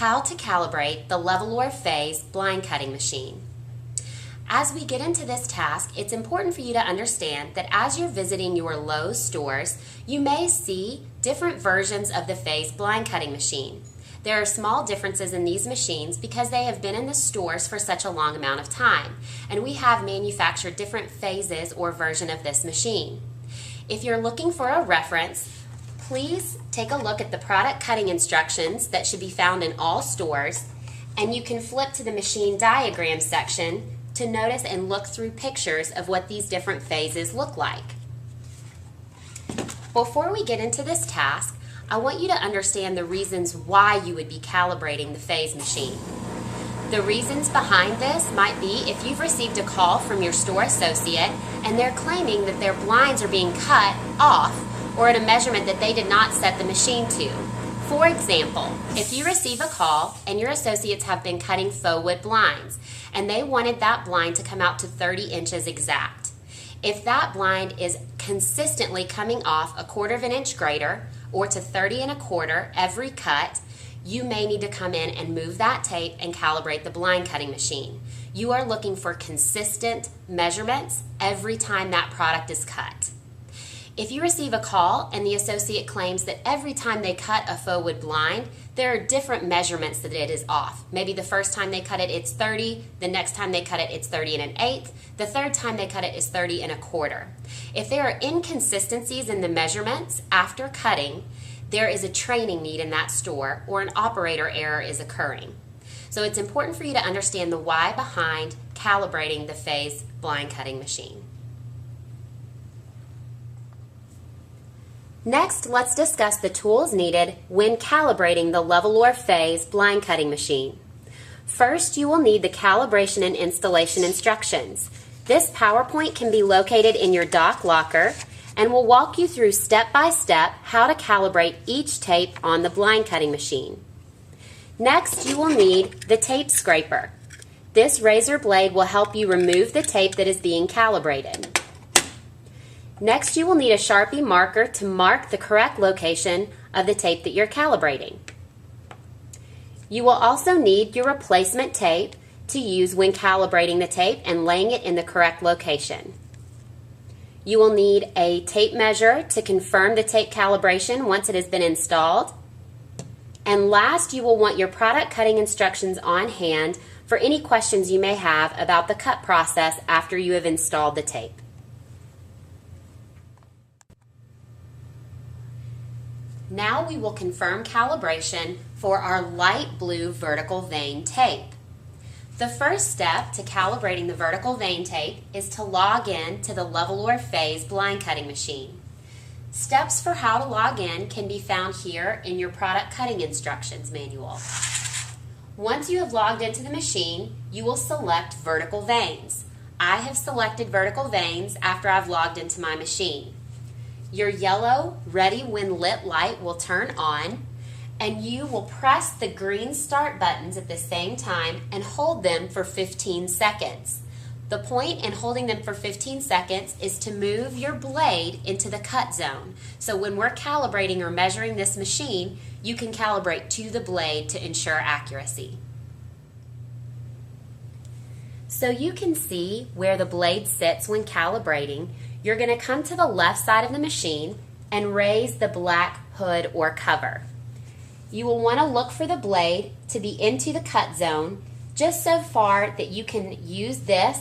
how to calibrate the level or phase blind cutting machine. As we get into this task, it's important for you to understand that as you're visiting your Lowe's stores, you may see different versions of the phase blind cutting machine. There are small differences in these machines because they have been in the stores for such a long amount of time, and we have manufactured different phases or version of this machine. If you're looking for a reference, please take a look at the product cutting instructions that should be found in all stores, and you can flip to the machine diagram section to notice and look through pictures of what these different phases look like. Before we get into this task, I want you to understand the reasons why you would be calibrating the phase machine. The reasons behind this might be if you've received a call from your store associate and they're claiming that their blinds are being cut off or at a measurement that they did not set the machine to. For example, if you receive a call and your associates have been cutting faux wood blinds and they wanted that blind to come out to 30 inches exact. If that blind is consistently coming off a 1/4 of an inch greater or to 30 1/4 every cut, you may need to come in and move that tape and calibrate the blind cutting machine. You are looking for consistent measurements every time that product is cut. If you receive a call and the associate claims that every time they cut a faux wood blind, there are different measurements that it is off. Maybe the first time they cut it, it's 30. The next time they cut it, it's 30 1/8. The third time they cut it is 30 1/4. If there are inconsistencies in the measurements after cutting, there is a training need in that store or an operator error is occurring. So it's important for you to understand the why behind calibrating the phase blind cutting machine. Next, let's discuss the tools needed when calibrating the level or phase blind cutting machine. First, you will need the calibration and installation instructions. This PowerPoint can be located in your dock locker and will walk you through step by step how to calibrate each tape on the blind cutting machine. Next, you will need the tape scraper. This razor blade will help you remove the tape that is being calibrated. Next, you will need a Sharpie marker to mark the correct location of the tape that you're calibrating. You will also need your replacement tape to use when calibrating the tape and laying it in the correct location. You will need a tape measure to confirm the tape calibration once it has been installed. And last, you will want your product cutting instructions on hand for any questions you may have about the cut process after you have installed the tape. Now we will confirm calibration for our light blue vertical vane tape. The first step to calibrating the vertical vane tape is to log in to the level or phase blind cutting machine. Steps for how to log in can be found here in your product cutting instructions manual. Once you have logged into the machine, you will select vertical vanes. I have selected vertical vanes after I've logged into my machine. Your yellow ready when lit light will turn on, and you will press the green start buttons at the same time and hold them for 15 seconds. The point in holding them for 15 seconds is to move your blade into the cut zone. So when we're calibrating or measuring this machine, you can calibrate to the blade to ensure accuracy. So you can see where the blade sits when calibrating. You're going to come to the left side of the machine and raise the black hood or cover. You will want to look for the blade to be into the cut zone just so far that you can use this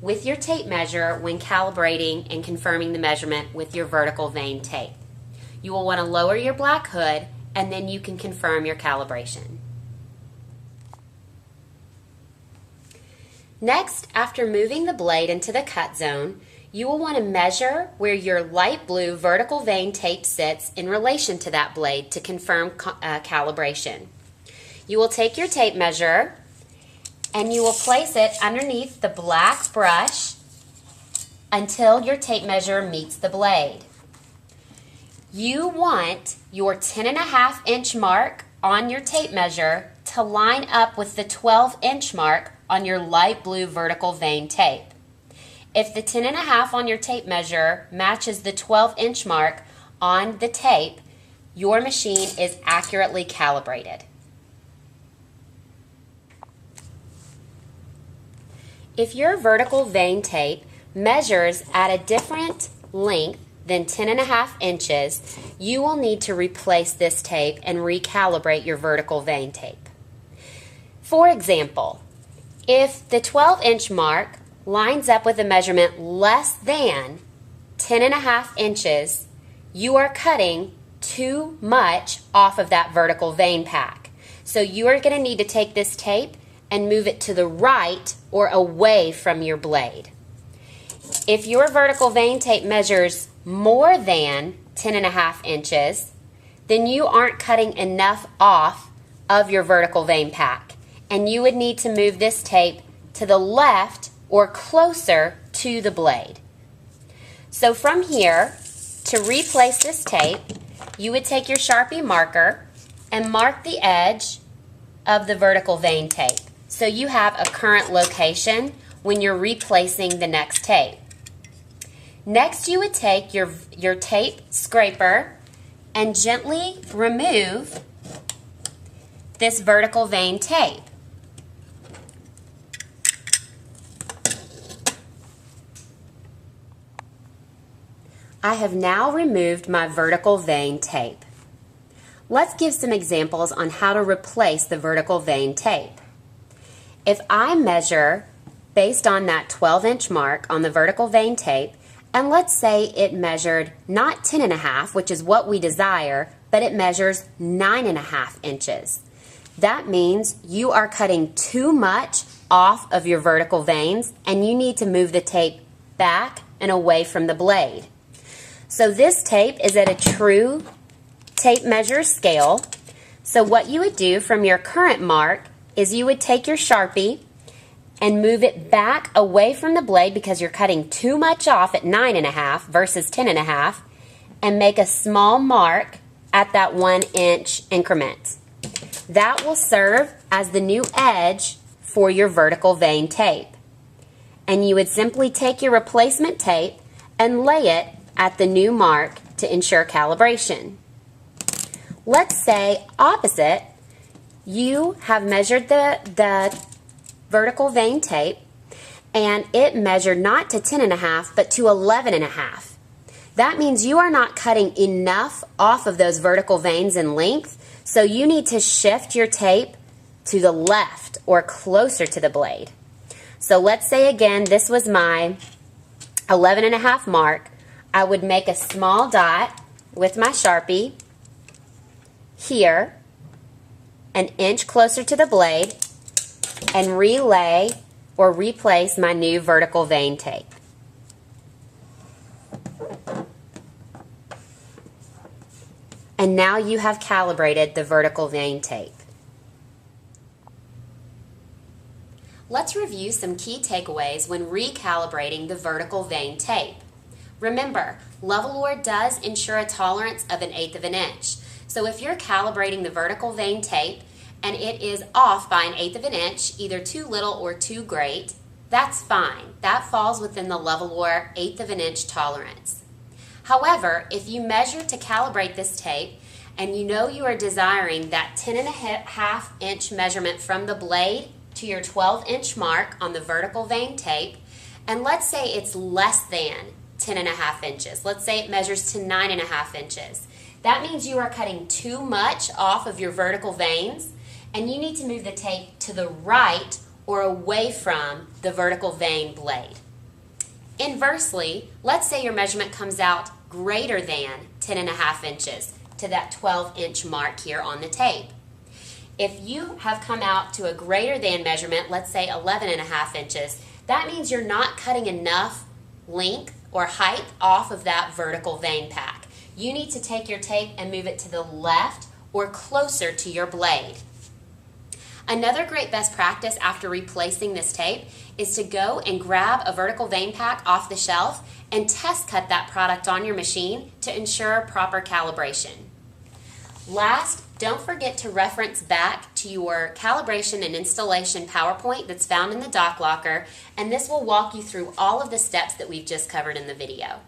with your tape measure when calibrating and confirming the measurement with your vertical vane tape. You will want to lower your black hood and then you can confirm your calibration. Next, after moving the blade into the cut zone, you will want to measure where your light blue vertical vane tape sits in relation to that blade to confirm calibration. You will take your tape measure and you will place it underneath the black brush until your tape measure meets the blade. You want your 10.5 inch mark on your tape measure to line up with the 12 inch mark on your light blue vertical vane tape. If the 10.5 on your tape measure matches the 12 inch mark on the tape, your machine is accurately calibrated. If your vertical vane tape measures at a different length than 10.5 inches, you will need to replace this tape and recalibrate your vertical vane tape. For example, if the 12-inch mark lines up with a measurement less than 10.5 inches, you are cutting too much off of that vertical vane pack. So you are going to need to take this tape and move it to the right or away from your blade. If your vertical vane tape measures more than 10.5 inches, then you aren't cutting enough off of your vertical vane pack, and you would need to move this tape to the left or closer to the blade. So from here, to replace this tape, you would take your Sharpie marker and mark the edge of the vertical vane tape so you have a current location when you're replacing the next tape. Next, you would take your tape scraper and gently remove this vertical vane tape. I have now removed my vertical vane tape. Let's give some examples on how to replace the vertical vane tape. If I measure based on that 12-inch mark on the vertical vane tape, and let's say it measured not 10.5, which is what we desire, but it measures 9.5 inches. That means you are cutting too much off of your vertical vanes, and you need to move the tape back and away from the blade. So this tape is at a true tape measure scale. So what you would do from your current mark is you would take your Sharpie and move it back away from the blade because you're cutting too much off at 9.5 versus 10.5, and make a small mark at that 1-inch increment. That will serve as the new edge for your vertical vane tape. And you would simply take your replacement tape and lay it at the new mark to ensure calibration. Let's say opposite, you have measured the vertical vane tape and it measured not to 10.5 but to 11.5. That means you are not cutting enough off of those vertical vanes in length, so you need to shift your tape to the left or closer to the blade. So let's say again this was my 11.5 mark. I would make a small dot with my Sharpie here, an inch closer to the blade, and relay or replace my new vertical vane tape. And now you have calibrated the vertical vane tape. Let's review some key takeaways when recalibrating the vertical vane tape. Remember, Levolor does ensure a tolerance of 1/8 of an inch. So if you're calibrating the vertical vane tape and it is off by 1/8 of an inch, either too little or too great, that's fine. That falls within the Levolor 1/8 of an inch tolerance. However, if you measure to calibrate this tape and you know you are desiring that 10.5 inch measurement from the blade to your 12-inch mark on the vertical vane tape, and let's say it's less than 10.5 inches. Let's say it measures to 9.5 inches. That means you are cutting too much off of your vertical vanes, and you need to move the tape to the right or away from the vertical vane blade. Inversely, let's say your measurement comes out greater than 10.5 inches to that 12-inch mark here on the tape. If you have come out to a greater than measurement, let's say 11.5 inches, that means you're not cutting enough length or height off of that vertical vane pack. You need to take your tape and move it to the left or closer to your blade. Another great best practice after replacing this tape is to go and grab a vertical vane pack off the shelf and test cut that product on your machine to ensure proper calibration. Last, don't forget to reference back to your calibration and installation PowerPoint that's found in the dock locker, and this will walk you through all of the steps that we've just covered in the video.